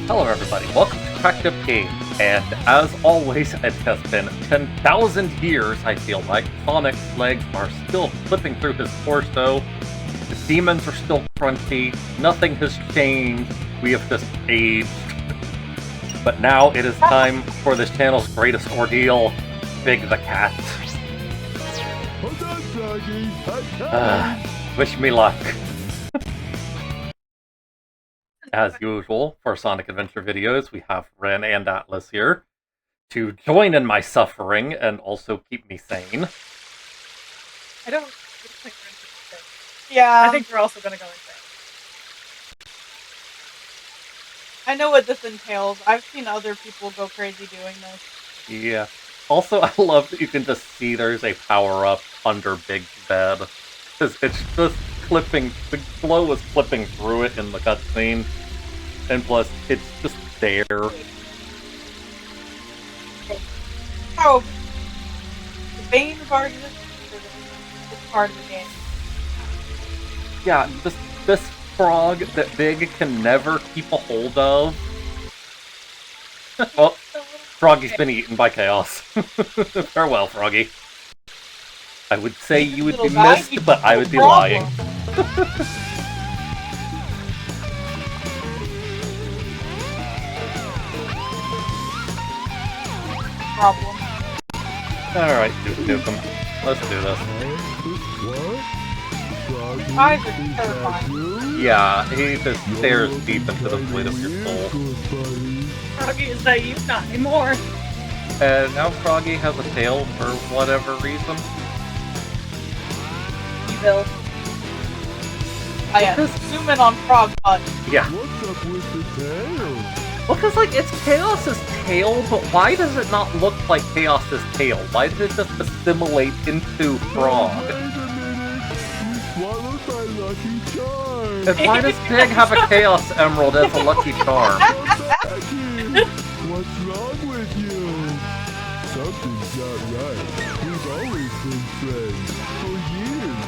Hello everybody, welcome to Cracked Up Games, and as always, it has been 10,000 years, I feel like. Sonic's legs are still flipping through his torso, the demons are still crunchy, nothing has changed, we have just aged. But now it is time for this channel's greatest ordeal, Big the Cat. Wish me luck. As usual, for Sonic Adventure videos, we have Ren and Atlas here to join in my suffering and also keep me sane. I don't think we're Yeah. I think we're also gonna go insane. I know what this entails. I've seen other people go crazy doing this. Yeah. Also, I love that you can just see there's a power-up under Big's bed. Because it's just clipping, the glow is clipping through it in the cutscene. And plus, it's just there. Oh, the Bane of our existence is part of the game. Yeah, this frog that Big can never keep a hold of. Well, Froggy's been eaten by Chaos. Farewell, Froggy. I would say you would be missed, but I would be lying. Problem. Alright, Duke him. Let's do this. Eyes are terrifying. Yeah, he just stares deep into the void of your soul. Froggy is naive, not anymore. And now Froggy has a tail for whatever reason. Evil. I am zoom in on Frog Butt. Yeah. What's up with the tail? Well, because, like, it's Chaos's tail, but why does it not look like Chaos's tail? Why did it just assimilate into Frog? Wait a minute! You swallowed my lucky charm! And why does Big have a Chaos Emerald as a lucky charm? What's wrong with you? Something's not right. We've always been friends. For years.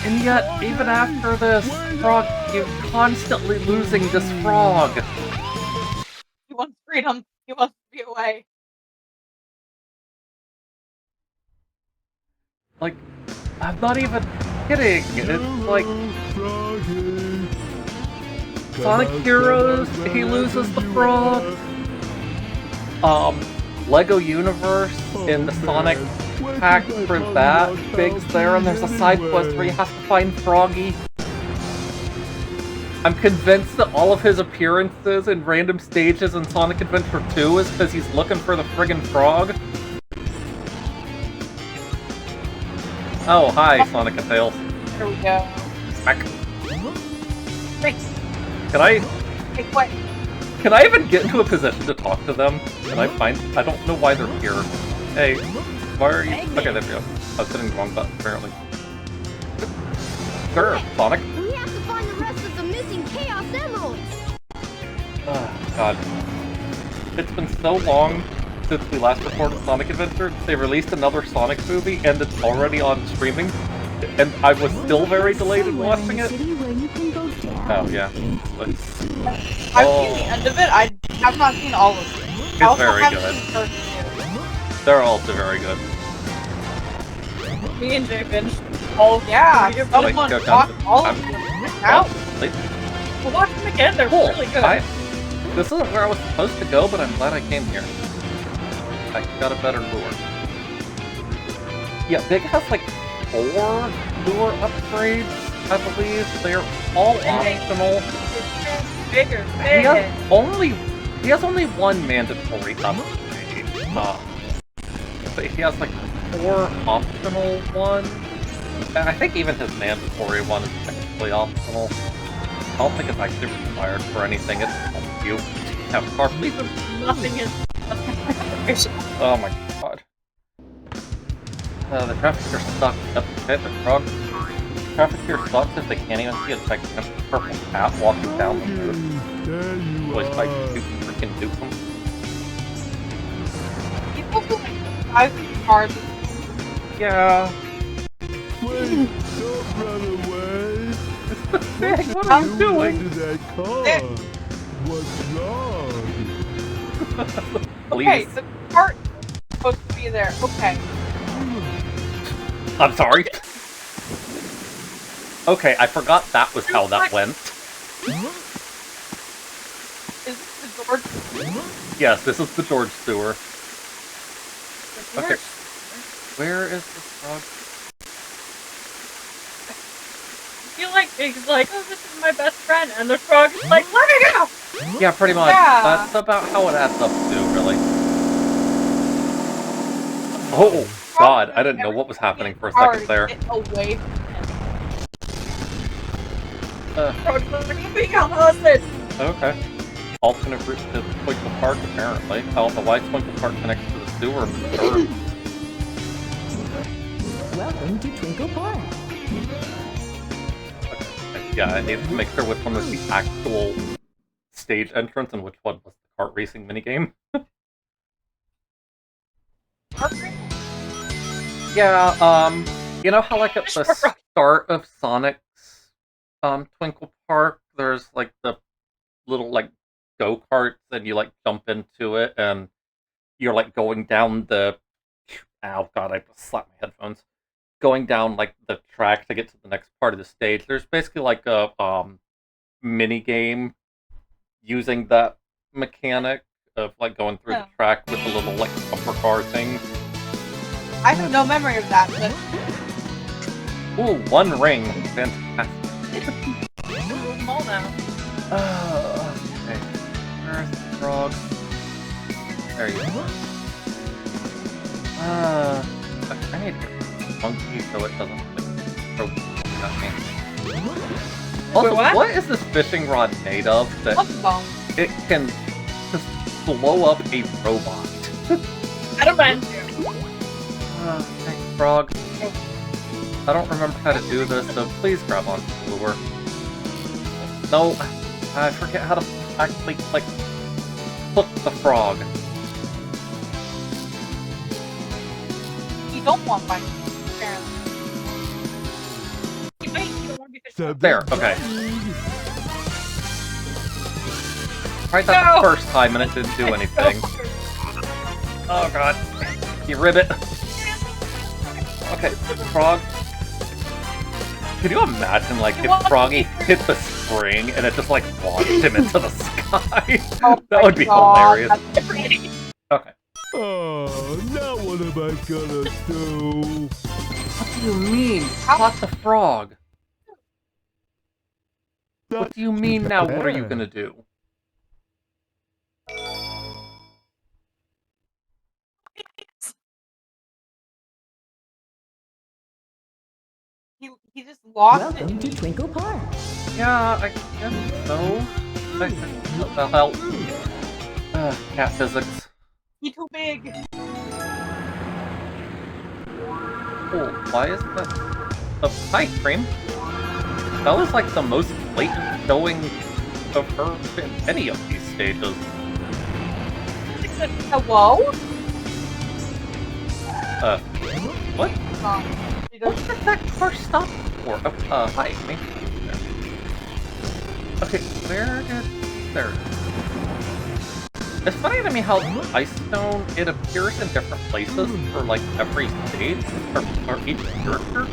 And yet, even after this, Frog, you're constantly losing this Frog. He wants freedom. He wants to be away. Like, I'm not even kidding. It's like Froggy. Sonic Heroes, he loses the Frog. Lego Universe in the Sonic pack for that, Big's there, and there's a side quest where you have to find Froggy. I'm convinced that all of his appearances in random stages in Sonic Adventure 2 is because he's looking for the friggin' Frog. Oh, hi, Sonic and Tails. Here we go. Smack. Thanks. Can I even get into a position to talk to them? I don't know why they're here. Hey, why are you... Okay, there we go. I was hitting the wrong button, apparently. Sure, Sonic. We have to find the rest of the missing Chaos Emeralds! Oh, God. It's been so long since we last recorded Sonic Adventure. They released another Sonic movie, and it's already on streaming. And I was still very delayed in watching it. Oh, yeah. But, I've seen the end of it. I have not seen all of it. It's very good. They're also very good. Me and Jay finished. Oh yeah, You're someone go watch down to- all of I'm- them out. We'll watch them again, they're Cool. really good. This isn't where I was supposed to go, but I'm glad I came here. I got a better lure. Yeah, Big has like 4 lure upgrades, I believe. They're all optional. Bigger, He has only 1 mandatory upgrade. But he has like 4 optional ones. And I think even his mandatory one is technically optional. I don't think it's actually required for anything. It's up to you. Have car please. Nothing is... Oh my god. The traffic here sucks. The frog. Traffic here sucks if they can't even see a gigantic purple cat walking down the road. There you Voiced by are. freaking Dukem. People who drive cars. Yeah. Wait, don't run away. Big, what are you doing? To that car? What's wrong? Okay, Please. the cart is supposed to be there. Okay. I'm sorry. Okay, I forgot that was how that went. Is this the George? Yes, this is the George sewer. Okay. There's- Where is this frog? I feel like Big's like, oh, this is my best friend, and the frog is like, let me go! Yeah, pretty much. Yeah. That's about how it adds up to, really. Oh, God, I didn't know what was happening for a second there. Get away from Frog's like, I'm being a hostage! Okay. Alternate route to Twinkle Park, apparently. I don't know why Twinkle Park connects to the sewer in the third. Welcome to Twinkle Park. Okay. Yeah, I need to make sure which one was the actual stage entrance and which one was the kart racing minigame. Yeah, you know how like at the start of Sonic's Twinkle Park, there's like the little like go-karts and you like jump into it and you're like going down the ow god, I just slapped my headphones. Going down like the track to get to the next part of the stage. There's basically like a mini game using that mechanic of like going through the track with the little like bumper car thing. I have no memory of that, but Ooh, one ring. Fantastic. Small now. Okay. Where's the frog? There you go. I need to get funky so it doesn't like throw at me. Also, Wait, what? what is this fishing rod made of that what's wrong? it can just blow up a robot? I don't mind you. Thanks, frog. I don't remember how to do this, so please grab onto the lure. No, I forget how to actually, like, hook the frog. You don't want my apparently. Wait, you don't want to be fishing. There, okay. Tried that No! the first time and it didn't do anything. Oh god. You ribbit. Okay, frog. Could you imagine, like, if Froggy hit the spring and it just, like, launched him into the sky? Oh That would be God, hilarious. Okay. Oh, now what am I gonna do? What do you mean? Caught the frog. What do you mean now? What are you gonna do? He just lost Welcome it. to Twinkle Park. Yeah, I guess so. That'll help. Cat physics. He's too big. Oh, why is that? Hi, Cream. That was like the most blatant showing of her in any of these stages. Hello? What? She What does did that car stop for? Hi, me. Okay, where did... There. It's funny to me how Ice Stone, it appears in different places for, like, every stage, or each character.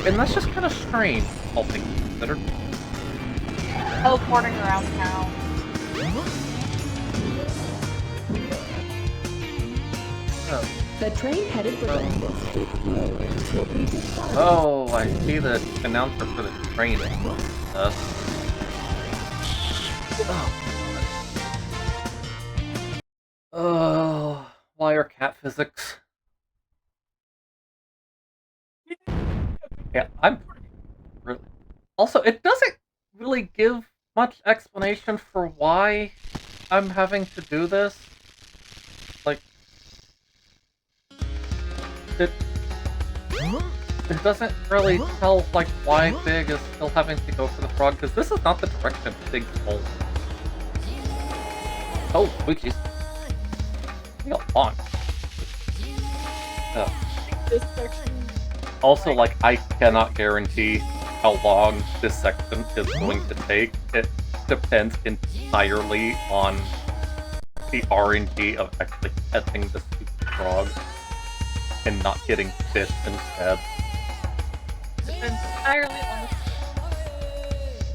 And that's just kind of strange, all things considered. teleporting around town. Oh. The train headed for breakfast. Oh, I see the announcer for the train. Oh, why are cat physics? Yeah, I'm really... Also, it doesn't really give much explanation for why I'm having to do this. Like, it doesn't really tell, like, why Big is still having to go for the frog, because this is not the direction Big's going. Oh, squeakies. You got long. This section. Also, like, I cannot guarantee how long this section is going to take. It depends entirely on the RNG of actually catching the stupid frog and not getting fish instead. Depends entirely on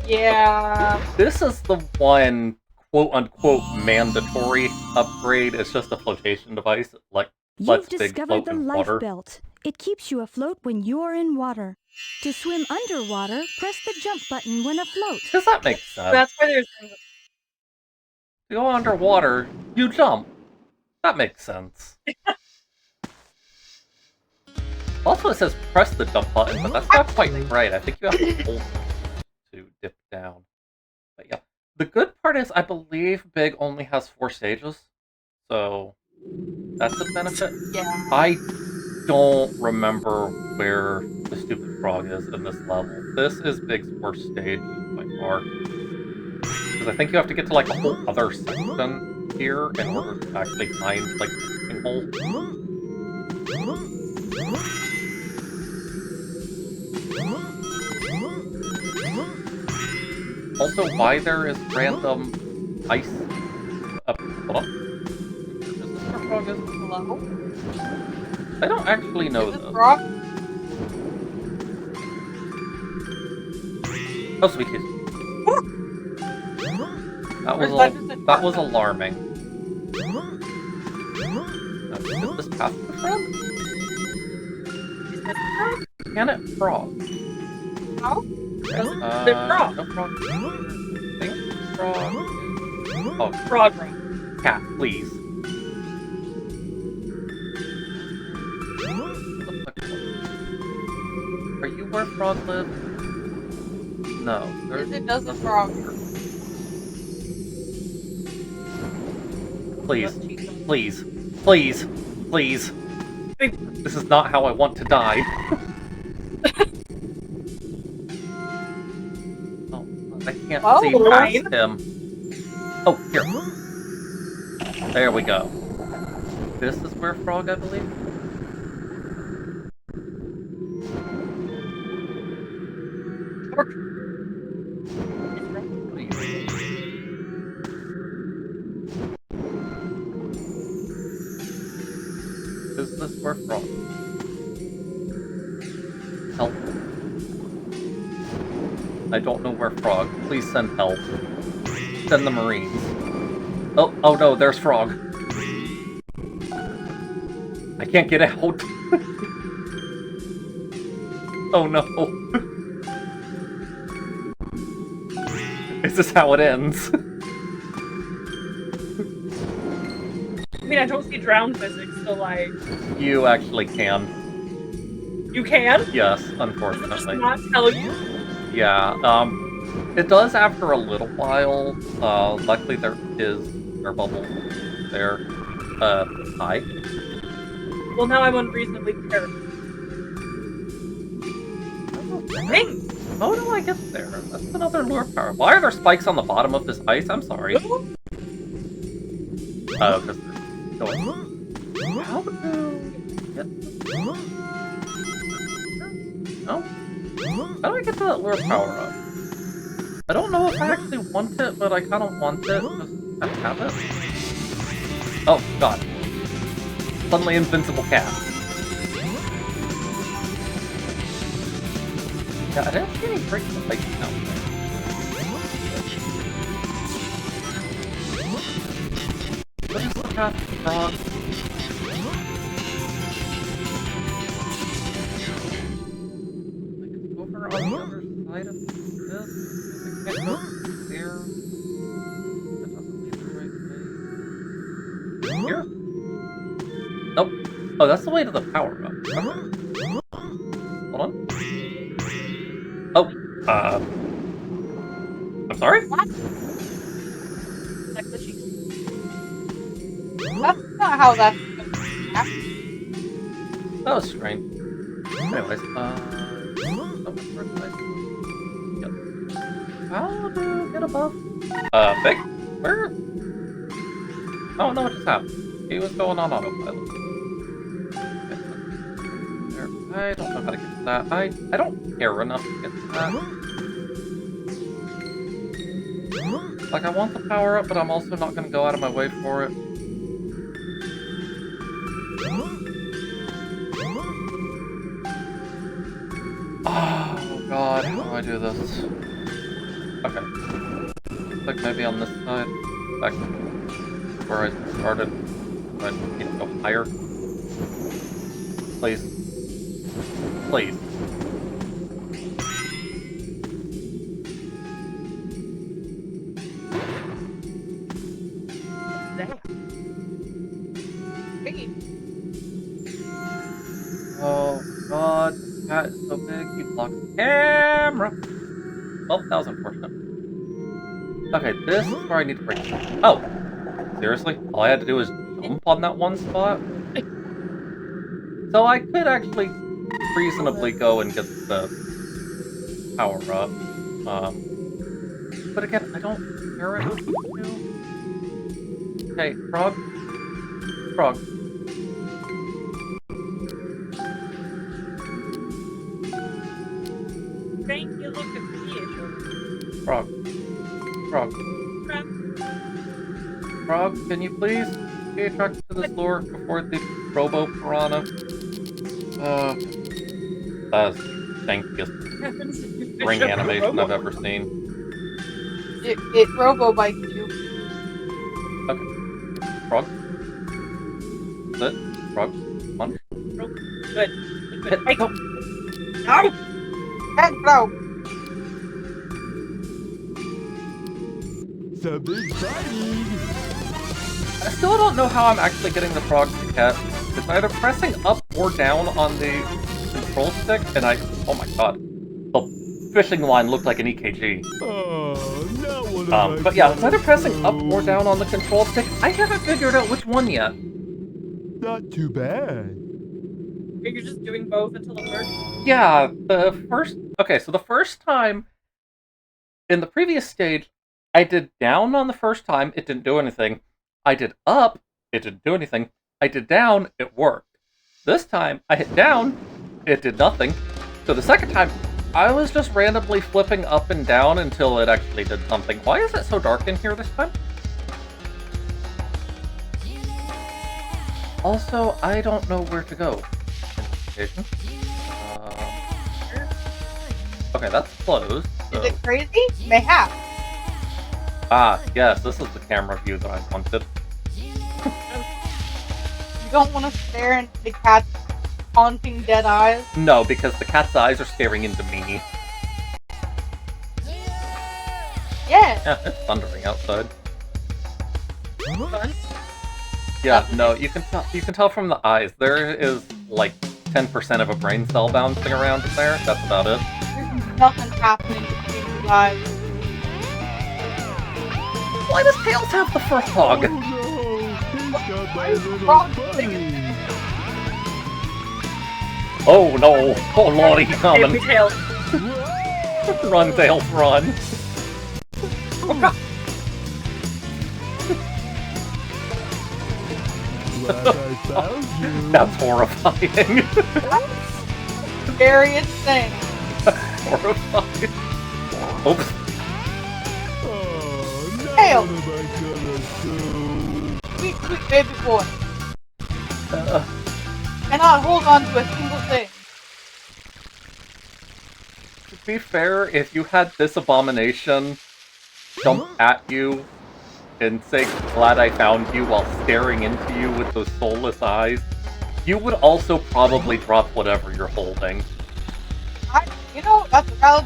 the. Yeah. This is the one quote-unquote mandatory upgrade. It's just a flotation device. It lets You've Big discovered float the in life water. belt. It keeps you afloat when you're in water. To swim underwater, press the jump button when afloat. Does that make sense? That's why there's. You go underwater, you jump. That makes sense. Also, it says press the jump button, but that's not quite right. I think you have to hold it to dip down. But yeah. The good part is, I believe Big only has 4 stages. So, that's a benefit. Yeah. I don't remember where the stupid frog is in this level. This is Big's worst stage by far. Because I think you have to get to like a whole other section here in order to actually find like the fishing hole. Also, why there is random ice up. Hold on. Is this where frog is? Hello? I don't actually know Is this this. rock? Oh, sweet kiss. That was alarming. Is this past the frog? Is this frog? Can it frog? No? The frog. No frog. I think frog. Oh, Frog rock. cat, please. Are you where frog lives? No. Is it doesn't frog? Please. Please. Please. Please. This is not how I want to die. Oh, I can't see past him. Oh, here. There we go. This is where frog, I believe? Is this where frog? Help. I don't know where frog. Please send help. Send the Marines. Oh no, there's frog. I can't get out. Oh no. Is this how it ends? I mean, I don't see drown physics, so like. You actually can. You can? Yes, Does it just unfortunately. not tell you? Yeah, it does after a little while. Luckily there is air bubble there. Hi. Well, now I'm unreasonably prepared. Dang! How do I get there? That's another lure power. Why are there spikes on the bottom of this ice? I'm sorry. Oh, because they're going. How do get this? No? How do I get to that lure power up? I don't know if I actually want it, but I kind of want it. Just to have it. Oh, God. Suddenly invincible cat. Yeah, I didn't see any breaks the ice down there. What is the path to frog? Over on the other side of this? I can't go there. That doesn't lead the right way. Here? Nope. Oh, that's the way to the power up. Okay. Hold on. Oh, I'm sorry? What? That's not how that's gonna happen. That was strange. Anyways, Yep. How do you get above? Big? Where? I don't know what just happened. He was going on autopilot. There. I don't know how to get to that. I don't care enough to get to that. Like, I want the power up, but I'm also not gonna go out of my way for it. Oh god, how do I do this? Okay. Like maybe on this side. Back where I started. But I need to go higher. Please. Please. Piggy. Oh god, the cat is so big, he blocks the camera! Well, that was unfortunate. Okay, this is where I need to break. Oh! Seriously? All I had to do was jump on that one spot? So I could actually reasonably go and get the power up. But again, I don't care enough to. Hey, frog? Frog. Thank you, look at me. Frog. Frog. Frog, can you please be attracted to this lure before the Robo Piranha? That's the stankiest ring animation I've ever seen. It robo bites you. Okay. Frog? Sit. Frog. Come on. Good. Hit. Hey, go! No! And throw! Something's biting. I still don't know how I'm actually getting the frog to catch. It's either pressing up or down on the control stick, and oh my god. The fishing line looked like an EKG. Oh, not one of But yeah, it's either pressing up or down on the control stick. I haven't figured out which one yet. Not too bad. You're just doing both until the first. Yeah, the first... Okay, so the first time... In the previous stage, I did down on the first time, it didn't do anything. I did up, it didn't do anything. I did down, it worked. This time, I hit down, it did nothing. So the second time, I was just randomly flipping up and down until it actually did something. Why is it so dark in here this time? Also, I don't know where to go. Okay, that's closed. So. Is it crazy? Mayhap. Ah, yes, this is the camera view that I wanted. You don't want to stare into the cat's haunting dead eyes. No, because the cat's eyes are staring into me. Yeah. Yeah, it's thundering outside. Fun. Yeah, no, you can tell from the eyes. There is like 10% of a brain cell bouncing around in there. That's about it. There's nothing happening between the eyes. Why does Tails have the frog? Oh no, he's got my little Frog buddy. Oh no! Oh lordy, he's coming! Baby tail. Run, Tails, run! Glad I found you. That's horrifying. Scariest thing. Horrifying. Oops. Oh, now Tail. what am I gonna do? Sweet, sweet baby boy. Uh, Cannot hold on to a single thing. to be fair, if you had this abomination jump at you and say, "Glad I found you," while staring into you with those soulless eyes, you would also probably drop whatever you're holding. You know, that's a valid.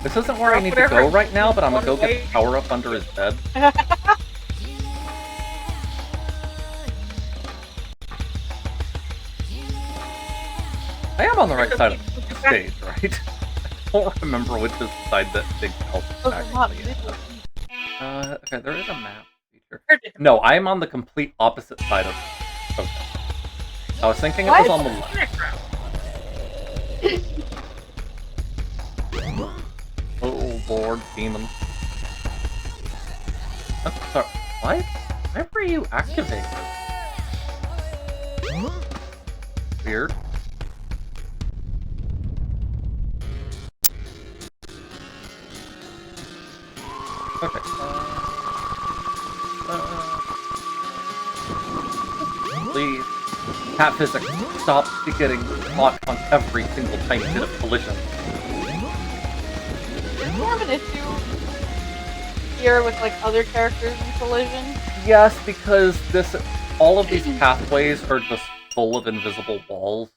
This isn't where I need to go right now, but I'm gonna go get the power up under his bed. I am on the right side of the stage, right? I don't remember which is the side that Big House Those are not actually is. visual. Okay, there is a map feature. No, I am on the complete opposite side of this. I was thinking it was on the left. Oh lord, demon. Sorry, what? Why were you activated? Weird. Okay. Please. Cat physics, stop getting caught on every single tiny bit of collision. There's more of an issue here with like other characters in Collision. Yes, because all of these pathways are just full of invisible walls.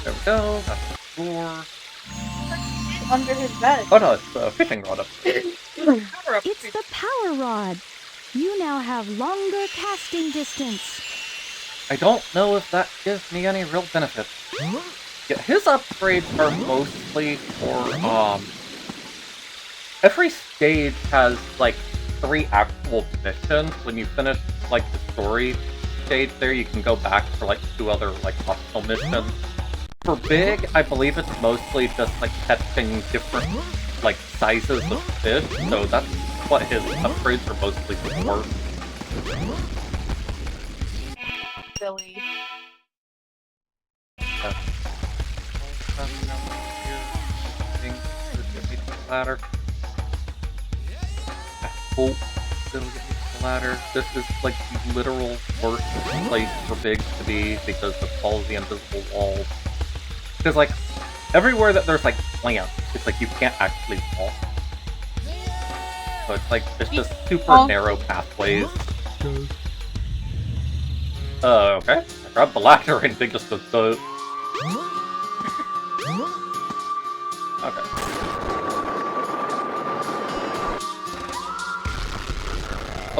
There we go, that's the floor. Under his bed. Oh no, it's a fishing rod up there. Power up. It's the power rod. You now have longer casting distance. I don't know if that gives me any real benefit. Yeah, his upgrades are mostly for, every stage has, like, 3 actual missions. When you finish, like, the story stage there, you can go back for, like, 2 other, like, optional missions. For Big, I believe it's mostly just, like, catching different, like, sizes of fish, so that's what his upgrades are mostly for. Silly. Ladder. I hope it'll get me to the ladder. This is like the literal worst place for Big to be because of all the invisible walls. Because like everywhere that there's like plants, it's like you can't actually walk. So it's just super narrow pathways. Okay. I grabbed the ladder and Big just goes, okay.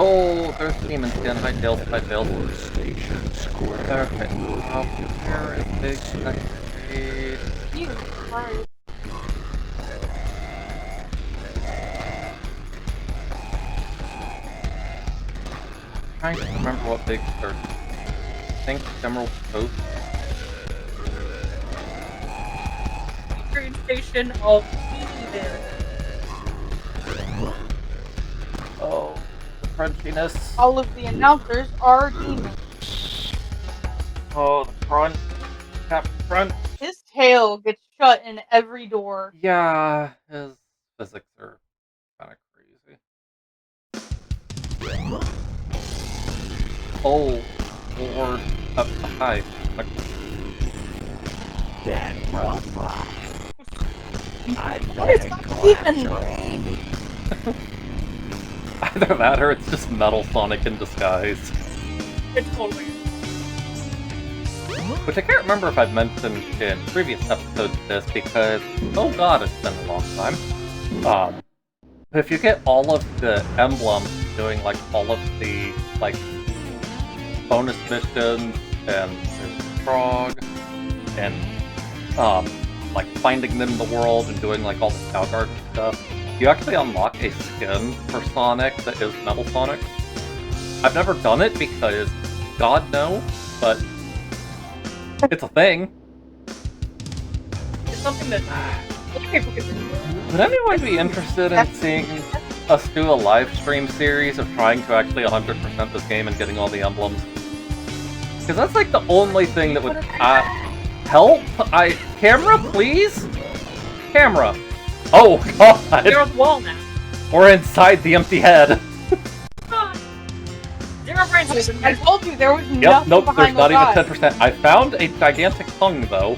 Oh, there's demons again. Hi, Tails. Hi, Tails. Station square. Okay. Where is Big second grade? Jesus Christ. Trying to remember what Big started. I think Emerald Coast. Train station of Eden. Oh, the crunchiness. All of the announcers are demons. Oh, the crunch. Captain Crunch. His tail gets shut in every door. Yeah, his physics are kind of crazy. Oh, Lord. Hi. That robot. What is even? Either that or it's just Metal Sonic in disguise. It totally is. Which I can't remember if I've mentioned in previous episodes of this because, oh god, it's been a long time. If you get all of the emblems doing like all of the like bonus missions and there's Frog and like finding them in the world and doing like all the Cow Garden stuff, you actually unlock a skin for Sonic that is Metal Sonic. I've never done it because God no, but it's a thing. It's something that other people can do. Would anyone be interested in seeing us do a live stream series of trying to actually 100% this game and getting all the emblems? Because that's like the only thing that would help. Camera, please? Camera. Oh god. You're on the wall now. We're inside the empty head. Zero brains open. I told you there was Yep, nothing nope, there's behind not those eyes. even 10%. I found a gigantic tongue, though.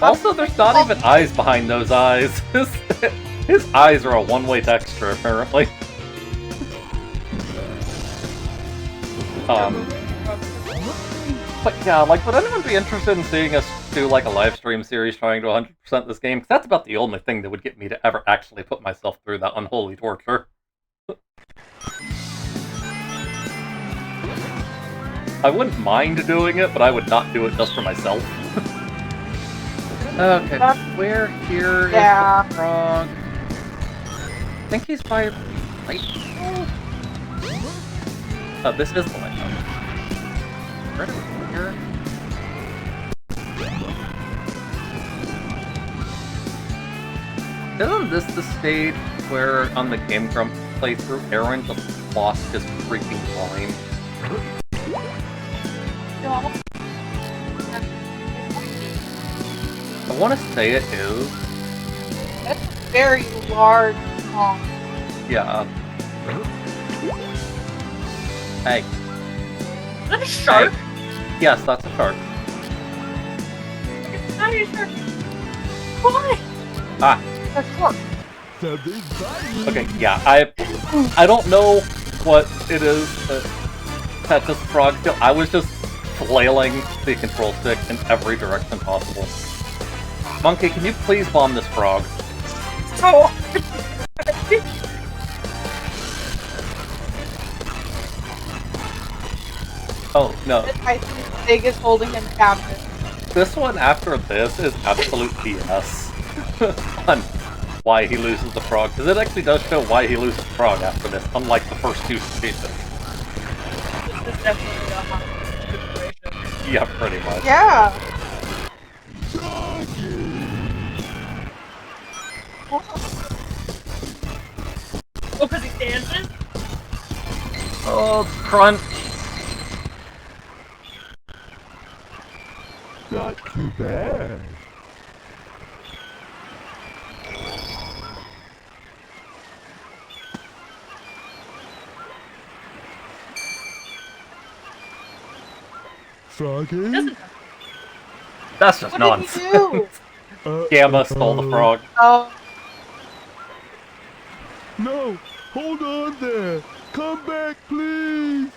Also, there's not even eyes behind those eyes. His eyes are a one-way texture, apparently. But yeah, like, would anyone be interested in seeing us do, like, a live stream series trying to 100% this game? 'Cause that's about the only thing that would get me to ever actually put myself through that unholy torture. I wouldn't mind doing it, but I would not do it just for myself. Okay, where here is the frog? I think he's by lighthouse? Oh, this is the lighthouse. Right over here. Isn't this the stage where on the Game Grumps playthrough, Aaron just lost his freaking mind? No. I want to say it is. That's a very large song. Yeah. Hey. Is that a shark? Hey. Yes, that's a shark. It's not a shark. Why? Ah. That's short. Something funny. Okay, yeah, I don't know what it is that this frog did. I was just flailing the control stick in every direction possible. Monkey, can you please bomb this frog? Oh. Oh, no. I think Sega's holding him captive. This one after this is absolute BS. On why he loses the frog, because it actually does show why he loses the frog after this, unlike the first two stages. This is definitely a hot situation. Yeah, pretty much. Yeah. Oh, because he dances? Oh, crunch. Not too bad. Froggy? Doesn't That's just What nonsense. did you do? Gamma stole the frog. Oh, No! Hold on there! Come back, please!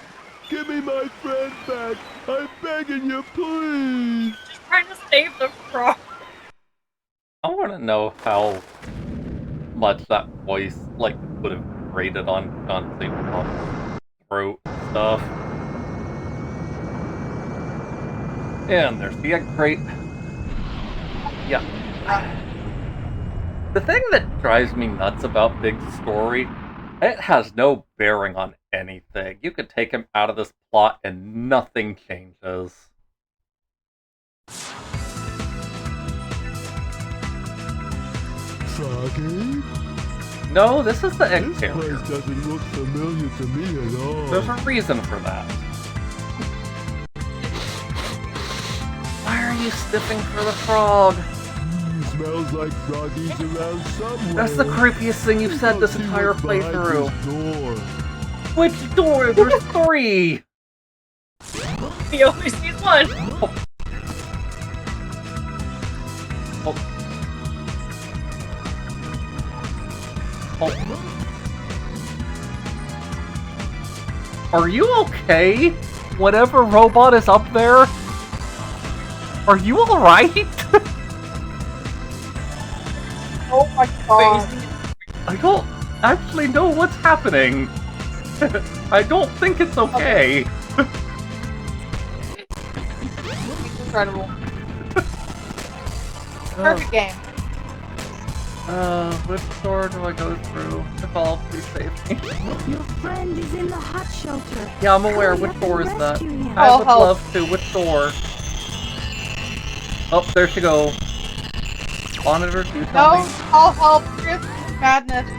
Give me my friend back! I'm begging you, please! just trying to save the frog. I want to know how much that voice, like, would have rated on the throat stuff. And there's the egg crate. Yeah. The thing that drives me nuts about Big's story, it has no bearing on anything. You could take him out of this plot and nothing changes. Froggy? No, this is the egg This carrier. place doesn't look familiar to me at all. There's a reason for that. Why are you sniffing for the frog? Smells like froggies around somewhere. That's the creepiest thing you've said this Let's see entire what's behind playthrough. this door. Which door? There's three! He only sees one. Oh. Are you okay? Whatever robot is up there? Are you alright? oh my god. I don't actually know what's happening. I don't think it's okay. Incredible. Perfect game. Which door do I go through? Evolve, please save me. Your friend is in the hot shelter. Yeah, I'm aware. Hurry Which up door and is that? rescue him. I Oh, would help. love to. Which door? Oh, there she goes. Monitor, do No, something. I'll help. Chris, madness.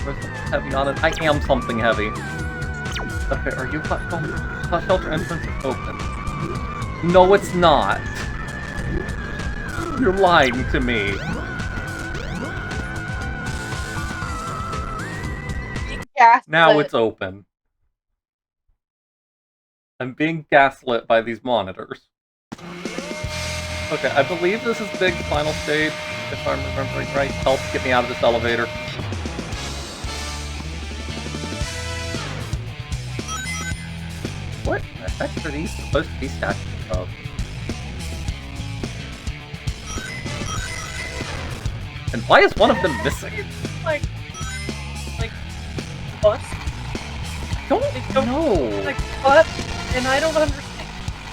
There's something heavy on it. I am something heavy. Okay, are you hot shelter? Hot shelter entrance is open. No, it's not. You're lying to me. Gaslit. Now it's open. I'm being gaslit by these monitors. Okay, I believe this is Big's final stage, if I'm remembering right. Help get me out of this elevator. What the heck are these supposed to be statues of? And why is one of them missing? Like bus. Don't don't- know. Like what? And I don't understand.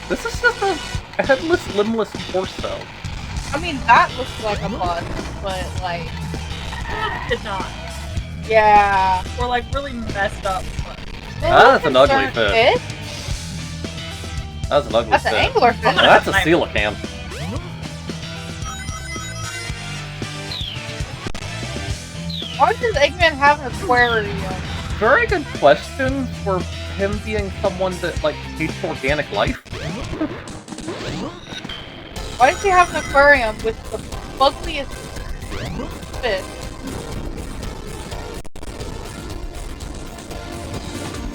This is just a headless, limbless torso. I mean, that looks like a bus, but like, Did not. yeah. Or like really messed up. But That's an ugly fish. That's an ugly That's an fish. angler fish. Oh, that's a coelacanth. Why does Eggman have an aquarium? Very good question for him being someone that, like, hates organic life. Why does he have an aquarium with the buggliest fish?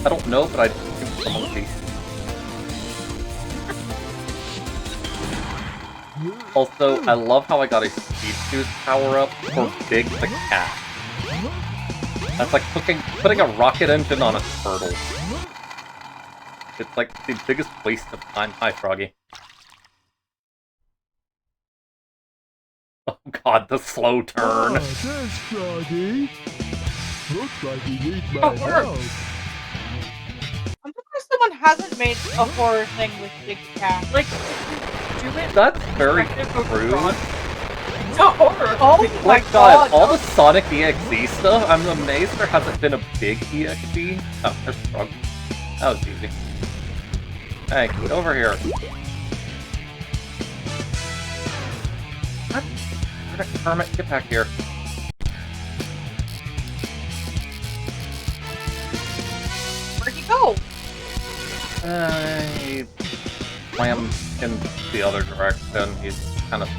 I don't know, but I think someone hates. Also, I love how I got a speed boost power-up for Big the cat. That's like putting a rocket engine on a turtle. It's like the biggest waste of time. Hi, Froggy. Oh god, the slow turn. Oh, there's Froggy. Looks like he needs my Oh, we're- help. I'm surprised someone hasn't made a horror thing with Big Cat. Like, do it. That's very Perspective over true. Ron. No horror. Oh my Like, God, all no. the Sonic EXE stuff, I'm amazed there hasn't been a big EXE. Oh, there's Frog. That was easy. Hey, get over here. What? Kermit, get back here. Where'd he go? He swam in the other direction. He's kind of in a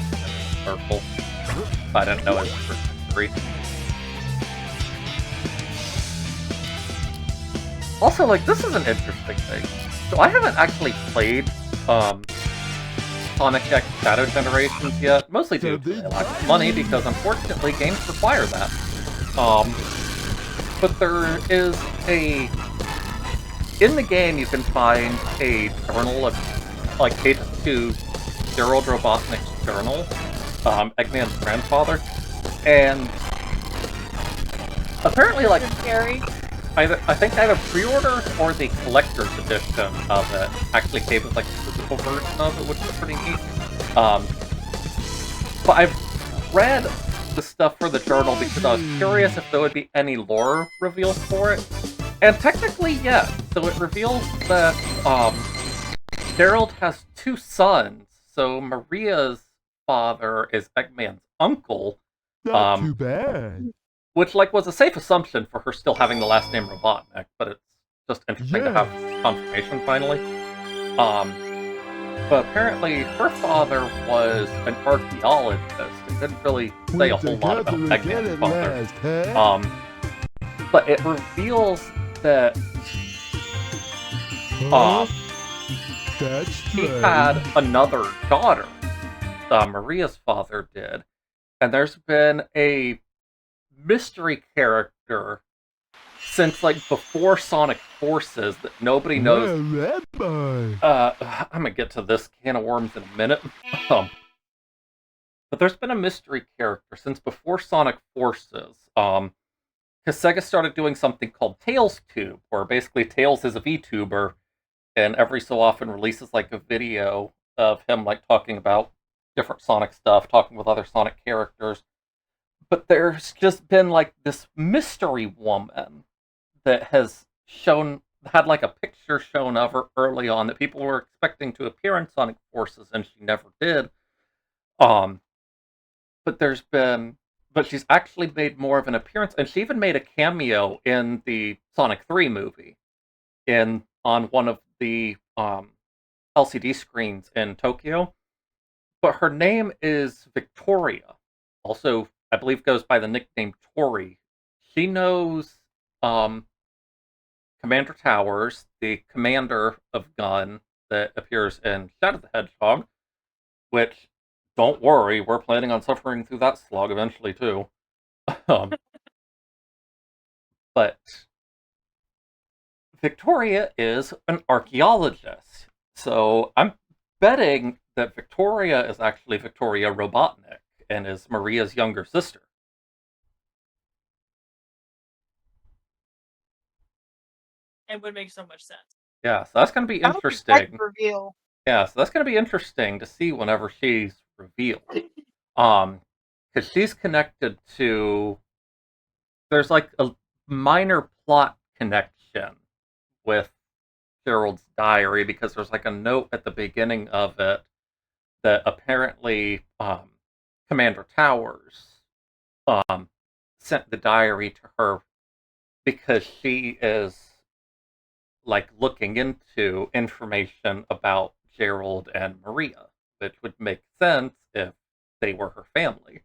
circle. I didn't know his trajectory. Also, like, this is an interesting thing. So I haven't actually played Sonic X Shadow Generations yet, mostly due to a lack of money, because unfortunately games require that. But there is in the game you can find a journal of, like, pages to Gerald Robotnik's journal, Eggman's grandfather, and apparently, like, Scary. I think either pre-orders or the collector's edition of it actually came with, like, the physical version of it, which is pretty neat. But I've read the stuff for the journal because I was curious if there would be any lore reveals for it. And technically, yes. So it reveals that Gerald has two sons. So Maria's father is Eggman's uncle. Not too bad. Which, like, was a safe assumption for her still having the last name Robotnik, but it's just interesting to have confirmation finally. But apparently her father was an archaeologist and didn't really say a whole lot about Eggman's father. But it reveals that That's he strange. had another daughter. Maria's father did. And there's been a mystery character since, like, before Sonic Forces that nobody knows. Where am I? I'm gonna get to this can of worms in a minute. But there's been a mystery character since before Sonic Forces. Because Sega started doing something called Tails Tube, where basically Tails is a VTuber, and every so often releases, like, a video of him, like, talking about different Sonic stuff, talking with other Sonic characters. But there's just been, like, this mystery woman that has had, like, a picture shown of her early on that people were expecting to appear in Sonic Forces, and she never did. But she's actually made more of an appearance, and she even made a cameo in the Sonic 3 movie, on one of the LCD screens in Tokyo. But her name is Victoria. Also, I believe goes by the nickname Tori. She knows Commander Towers, the commander of Gun that appears in Shadow the Hedgehog, which, don't worry, we're planning on suffering through that slog eventually, too. But Victoria is an archaeologist. So I'm betting that Victoria is actually Victoria Robotnik and is Maria's younger sister. It would make so much sense. Yeah, so that's going to be That would be interesting. quite the reveal. Yeah, so that's going to be interesting to see whenever she's revealed. Because she's connected to... There's, like, a minor plot connection with Gerald's diary, because there's, like, a note at the beginning of it that apparently Commander Towers sent the diary to her because she is like looking into information about Gerald and Maria, which would make sense if they were her family.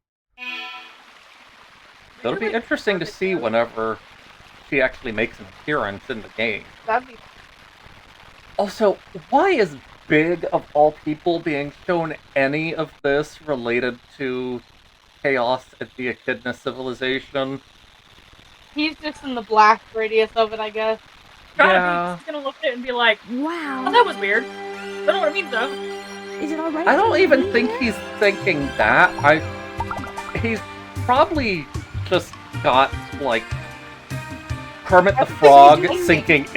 So it'll be interesting to see whenever she actually makes an appearance in the game. That'd be Also, why is Big, of all people, being shown any of this related to chaos at the Echidna civilization? He's just in the black radius of it, I guess. Yeah. He's gonna look at it and be like, Wow. oh, that was weird. I don't know what it means though. Is it alright? I don't even think he's thinking that. He's probably just got, like, Kermit the Frog singing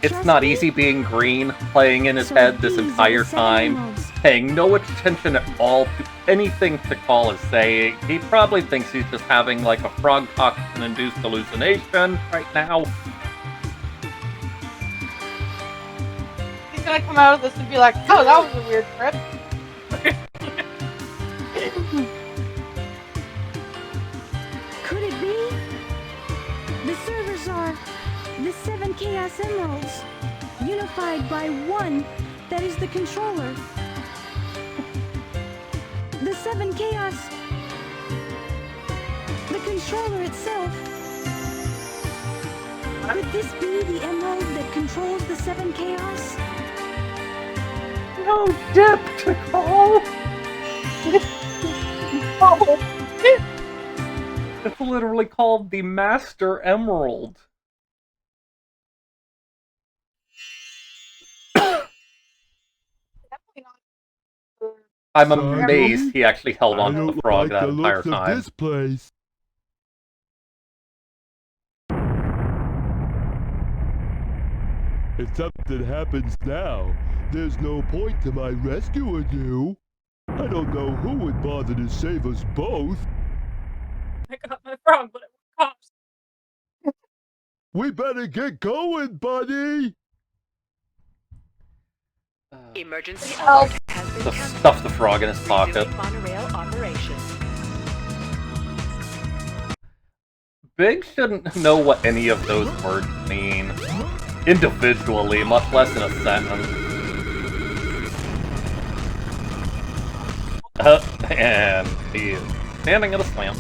It's Not Easy Being Green playing in his head this entire time, paying no attention at all to anything Tikal is saying. He probably thinks he's just having, like, a frog toxin-induced hallucination right now. He's gonna come out of this and be like, oh, that was a weird trip. Could it be? The servers are the 7 Chaos Emeralds, unified by one that is the controller. The 7 Chaos, the controller itself. Could this be the emerald that controls the 7 Chaos? No dip, Tikal! It's literally called the Master Emerald. I'm amazed he actually held on to the frog that entire time. This place. If something happens now, there's no point to my rescuing you. I don't know who would bother to save us both. I got my frog, but it was cops. We better get going, buddy! Emergency Help. alert has been Just canceled. stuff the frog in his pocket. Resuming monorail operation. Big shouldn't know what any of those words mean. Individually, much less in a sentence. And he is standing at a slam.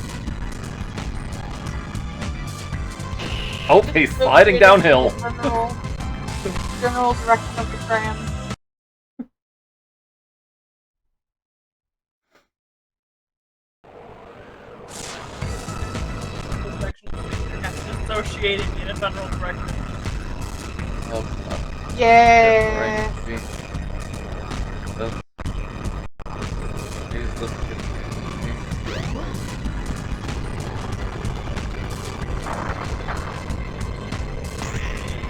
Oh, he's sliding downhill. General direction of the tram. This section is associated in a federal direction. Yeah.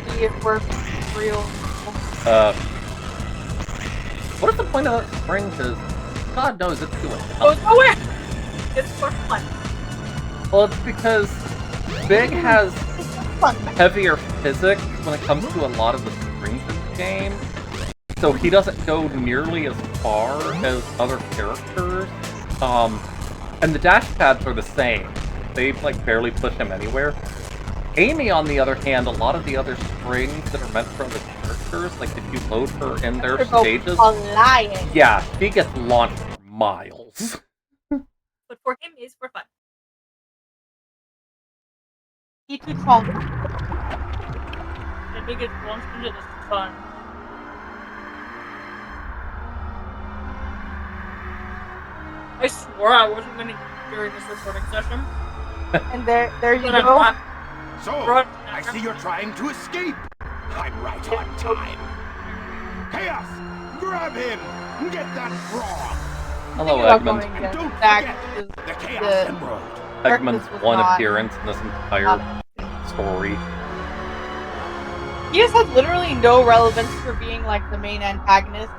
See if we're real. What is the point of that spring? Because God knows it's doing Goes nothing. nowhere! It's for fun. Well, it's because Big has Fun. heavier physics when it comes to a lot of the springs in the game. So he doesn't go nearly as far as other characters. And the dash pads are the same. They like barely push him anywhere. Amy, on the other hand, a lot of the other springs that are meant for other characters, like if you load her in their stages, Flying. yeah, she gets launched for miles. But for him, it's for fun. He too strong. And he gets launched into this fun. I swore I wasn't going to eat during this recording session. And there you But I'm go. not. So, Run. I see you're trying to escape. I'm right on time. Chaos! Grab him! Get that frog! Hello, Think about Eggman. going And don't back forget to the Chaos the- Emerald. Eggman's was one not- appearance in this entire story. He just has literally no relevance for being like the main antagonist.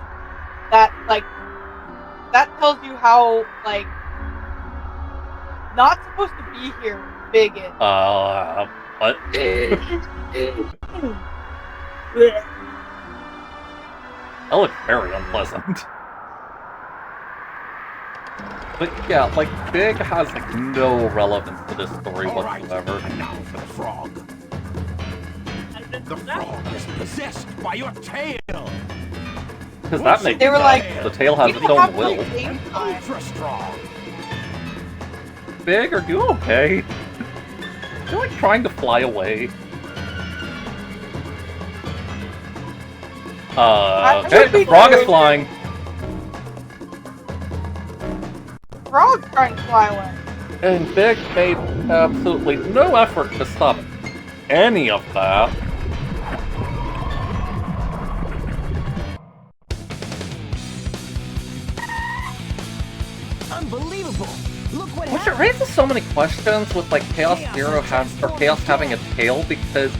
That tells you how like not supposed to be here. Big is. What? That looks very unpleasant. But yeah, like, Big has like no relevance to this story All right, whatsoever. and now for the frog. The frog is possessed by your tail. Because that makes They were sense. like, The tail has we its don't own have will. to game time. Ultra strong. Big, are you okay? You're like trying to fly away. Hey, the frog is flying! Frog's trying to fly away. And Big made absolutely no effort to stop any of that. Unbelievable! Look what Which it raises so many questions with like Chaos Zero Chaos having a tail, because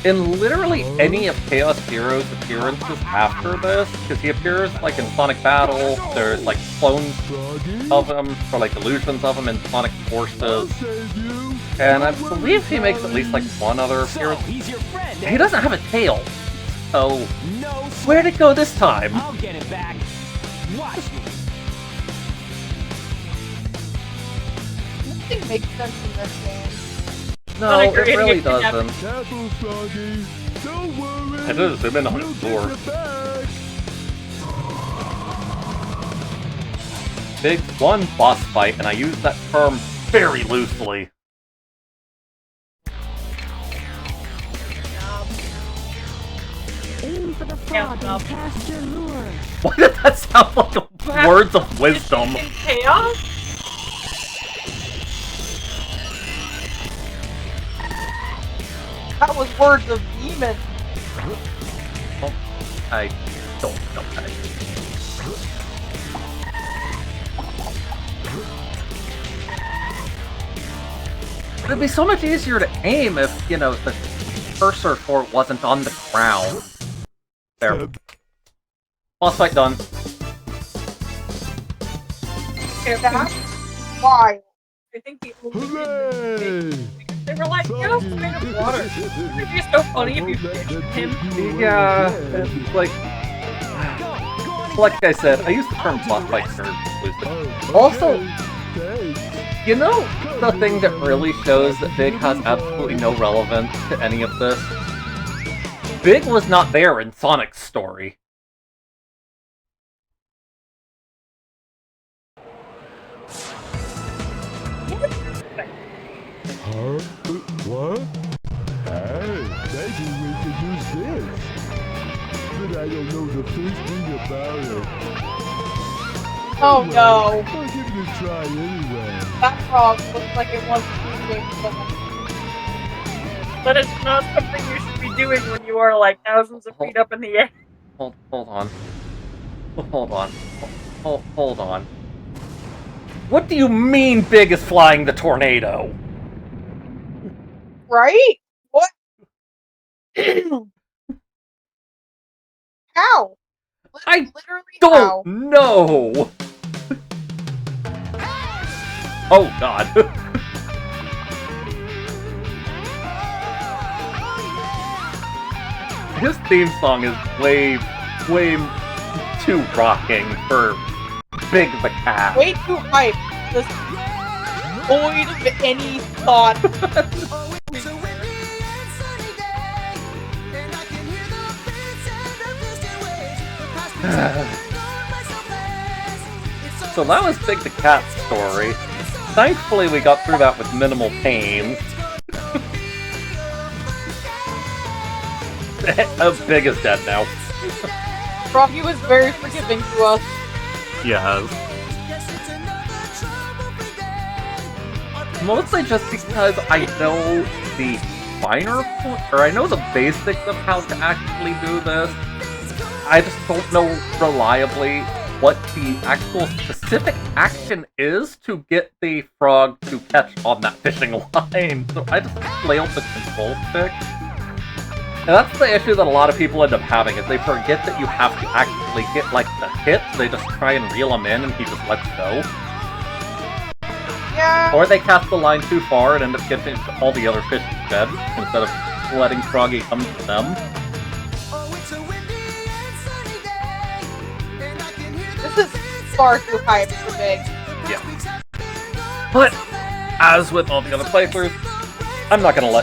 in literally any of Chaos Zero's appearances after this, because he appears like in Sonic Battle, there's like clones of him, or like illusions of him in Sonic Forces, and I believe he makes at least like one other appearance. He doesn't have a tail, so where'd it go this time? I'll get it back. Watch me. Nothing makes sense in this game. No, it really doesn't. Careful, Froggy. Don't worry. I just zoom in on his door. Big one boss fight, and I use that term very loosely. Aim for the frog and cast your lure. Why did that sound like words of wisdom? In chaos? That was words of demon. Oh, I don't know that. It'd be so much easier to aim if, you know, the cursor for it wasn't on the ground. There. Boss fight done. That's why. I think the only reason they were like, chaos is made of water. It'd be so funny if you pitched him. Yeah, it's like I said, I use the term boss fight very loosely. Also, you know the thing that really shows that Big has absolutely no relevance to any of this? Big was not there in Sonic's story. Huh? What? Hey, maybe we could use this. But I don't know the first thing about it. Oh no. I'll give it a try anyway. That frog looks like it wants to do something. But it's not something you should be doing when you are like thousands of feet up in the air. Hold on. Hold on. What do you mean Big is flying the tornado? Right? What? How? I Literally don't how? know! Oh god. His theme song is way too rocking for Big the Cat. Way too hype. Just void of any thought. So that was Big the Cat's story. Thankfully we got through that with minimal pain. Big is dead now. Froggy was very forgiving to us. Yes. Mostly just because I know the finer point, or I know the basics of how to actually do this. I just don't know reliably what the actual specific action is to get the frog to catch on that fishing line. So I just flailed the control stick. And that's the issue that a lot of people end up having, is they forget that you have to actually get, like, the hits. They just try and reel him in and he just lets go. Yeah. Or they cast the line too far and end up getting all the other fish dead, instead of letting Froggy come to them. This is far too hype for Big. Yeah. But, as with all the other playthroughs, I'm not gonna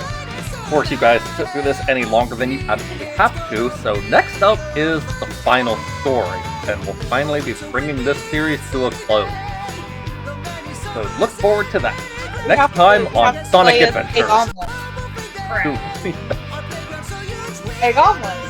force you guys to sit through this any longer than you absolutely have to, so next up is the final story, and we'll finally be bringing this series to a close. So look forward to that. Next time on Sonic Adventure. Egg omelet.